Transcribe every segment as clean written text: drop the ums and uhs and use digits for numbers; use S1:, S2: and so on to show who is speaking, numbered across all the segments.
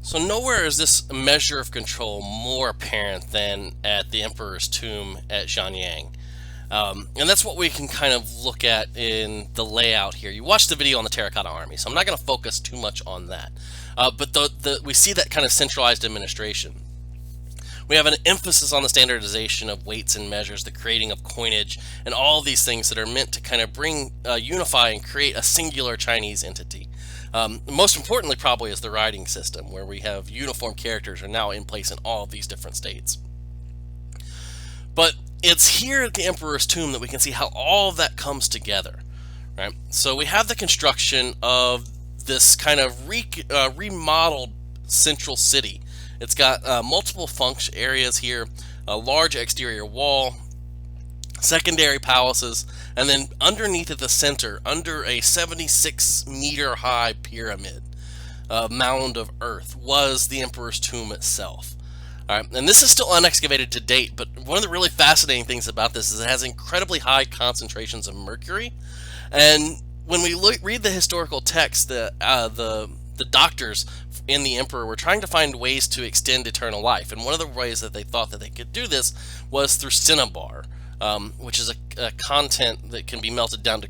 S1: So nowhere is this measure of control more apparent than at the emperor's tomb at Zhanyang. And that's what we can kind of look at in the layout here. You watched the video on the Terracotta Army, so I'm not going to focus too much on that. But we see that kind of centralized administration. We have an emphasis on the standardization of weights and measures, the creating of coinage, and all these things that are meant to kind of unify and create a singular Chinese entity. Most importantly, probably, is the writing system, where we have uniform characters are now in place in all of these different states. But it's here at the Emperor's tomb that we can see how all of that comes together, right? So we have the construction of this kind of remodeled central city. It's got multiple function areas here, a large exterior wall, secondary palaces, and then underneath at the center, under a 76-meter high pyramid, mound of earth, was the Emperor's tomb itself. All right, and this is still unexcavated to date, but one of the really fascinating things about this is it has incredibly high concentrations of mercury. And when we read the historical text, the doctors in the emperor were trying to find ways to extend eternal life, and one of the ways that they thought that they could do this was through cinnabar, which is a content that can be melted down to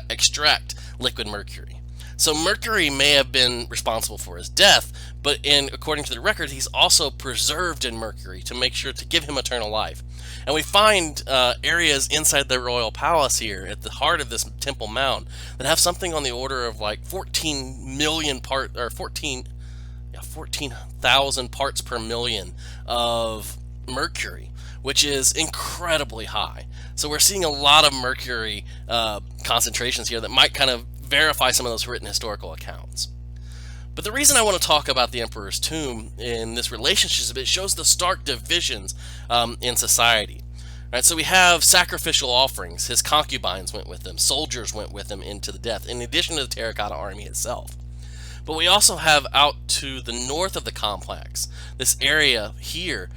S1: extract liquid mercury. So mercury may have been responsible for his death, but according to the record, he's also preserved in mercury to make sure to give him eternal life. And we find areas inside the royal palace here at the heart of this temple mound that have something on the order of like 14,000 parts per million of mercury, which is incredibly high. So we're seeing a lot of mercury concentrations here that might kind of verify some of those written historical accounts. But the reason I want to talk about the Emperor's tomb in this relationship is it shows the stark divisions in society. Right, so we have sacrificial offerings. His concubines went with him. Soldiers went with him into the death, in addition to the Terracotta Army itself. But we also have out to the north of the complex, this area here,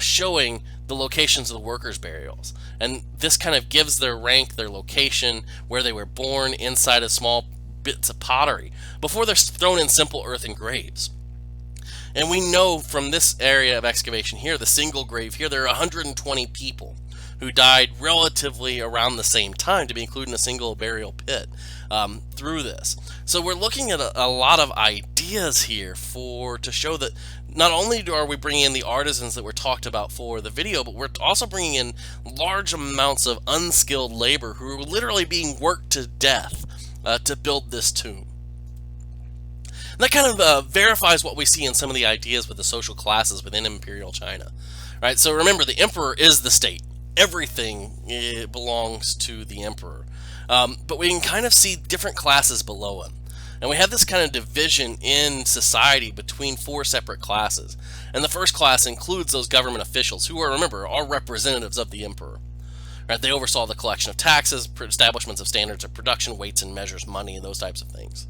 S1: showing the locations of the workers' burials. And this kind of gives their rank, their location, where they were born inside of small bits of pottery, before they're thrown in simple earthen graves. And we know from this area of excavation here, the single grave here, there are 120 people who died relatively around the same time to be included in a single burial pit through this. So we're looking at a lot of ideas here to show that not only are we bringing in the artisans that were talked about for the video, but we're also bringing in large amounts of unskilled labor who are literally being worked to death to build this tomb. And that kind of verifies what we see in some of the ideas with the social classes within Imperial China. Right? So remember, the emperor is the state. Everything belongs to the emperor. But we can kind of see different classes below him. And we have this kind of division in society between four separate classes. And the first class includes those government officials who are, remember, are representatives of the emperor. Right? They oversaw the collection of taxes, establishments of standards of production, weights and measures, money, and those types of things.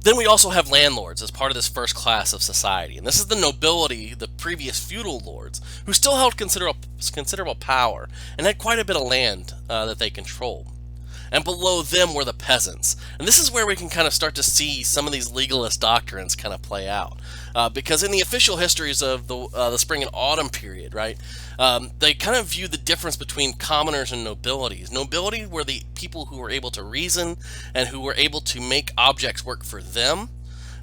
S1: Then we also have landlords as part of this first class of society. And this is the nobility, the previous feudal lords, who still held considerable power and had quite a bit of land that they controlled. And below them were the peasants. And this is where we can kind of start to see some of these legalist doctrines kind of play out. Because in the official histories of the spring and autumn period, right, they kind of view the difference between commoners and nobilities. Nobility were the people who were able to reason and who were able to make objects work for them.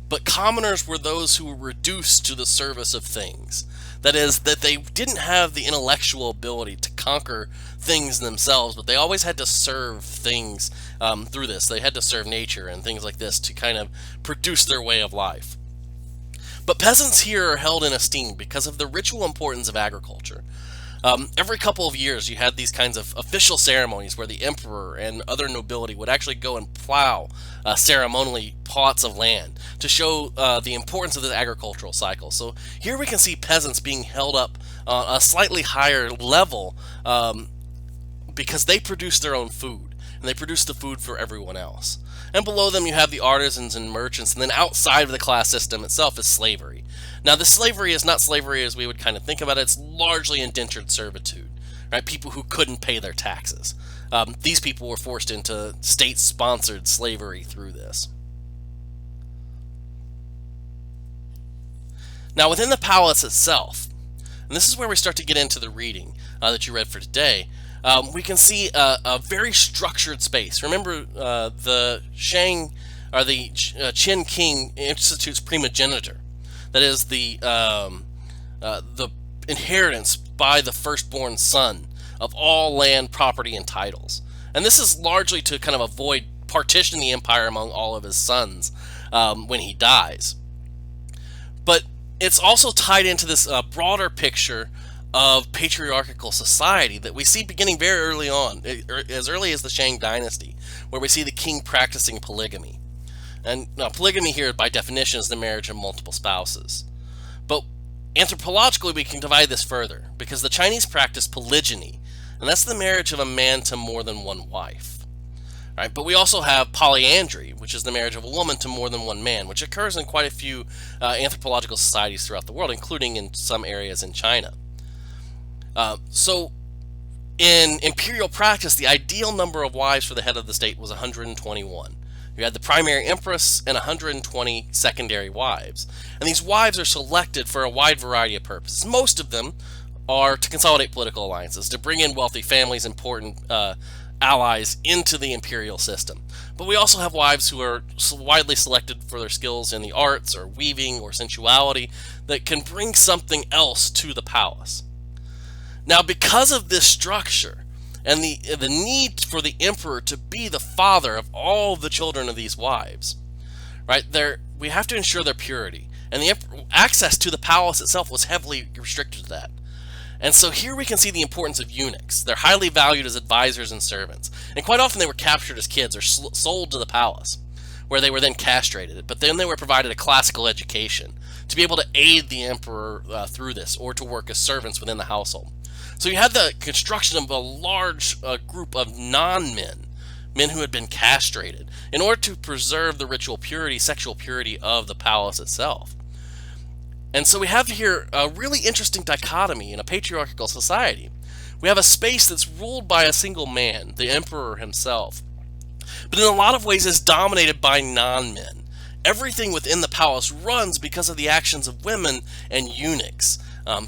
S1: But commoners were those who were reduced to the service of things. That is, that they didn't have the intellectual ability to conquer things themselves, but they always had to serve things through this. They had to serve nature and things like this to kind of produce their way of life. But peasants here are held in esteem because of the ritual importance of agriculture. Every couple of years you had these kinds of official ceremonies where the emperor and other nobility would actually go and plow ceremonially plots of land to show the importance of the agricultural cycle. So here we can see peasants being held up on a slightly higher level because they produce their own food and they produce the food for everyone else. And below them you have the artisans and merchants, and then outside of the class system itself is slavery. Now, the slavery is not slavery as we would kind of think about it. It's largely indentured servitude, right? People who couldn't pay their taxes. These people were forced into state-sponsored slavery through this. Now, within the palace itself, and this is where we start to get into the reading that you read for today, we can see a very structured space. Remember, the Shang or the Qin king institutes primogeniture, that is the inheritance by the firstborn son of all land, property, and titles. And this is largely to kind of avoid partitioning the empire among all of his sons when he dies. But it's also tied into this broader picture of patriarchal society that we see beginning very early on, as early as the Qin Dynasty, where we see the king practicing polygamy. And polygamy here, by definition, is the marriage of multiple spouses. But anthropologically, we can divide this further, because the Chinese practice polygyny, and that's the marriage of a man to more than one wife. Right? But we also have polyandry, which is the marriage of a woman to more than one man, which occurs in quite a few anthropological societies throughout the world, including in some areas in China. So in imperial practice, the ideal number of wives for the head of the state was 121. You had the primary empress and 120 secondary wives. And these wives are selected for a wide variety of purposes. Most of them are to consolidate political alliances, to bring in wealthy families, important allies into the imperial system. But we also have wives who are widely selected for their skills in the arts or weaving or sensuality that can bring something else to the palace. Now, because of this structure and the need for the emperor to be the father of all the children of these wives, right, we have to ensure their purity. And the access to the palace itself was heavily restricted to that. And so here we can see the importance of eunuchs. They're highly valued as advisors and servants. And quite often they were captured as kids or sold to the palace, where they were then castrated. But then they were provided a classical education to be able to aid the emperor through this, or to work as servants within the household. So you had the construction of a large group of non-men, men who had been castrated, in order to preserve the ritual purity, sexual purity of the palace itself. And so we have here a really interesting dichotomy in a patriarchal society. We have a space that's ruled by a single man, the emperor himself, but in a lot of ways is dominated by non-men. Everything within the palace runs because of the actions of women and eunuchs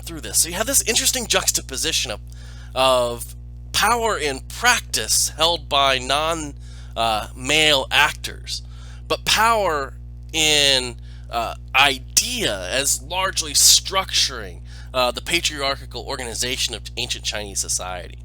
S1: through this. So you have this interesting juxtaposition of power in practice held by non-male actors, but power in idea as largely structuring the patriarchal organization of ancient Chinese society.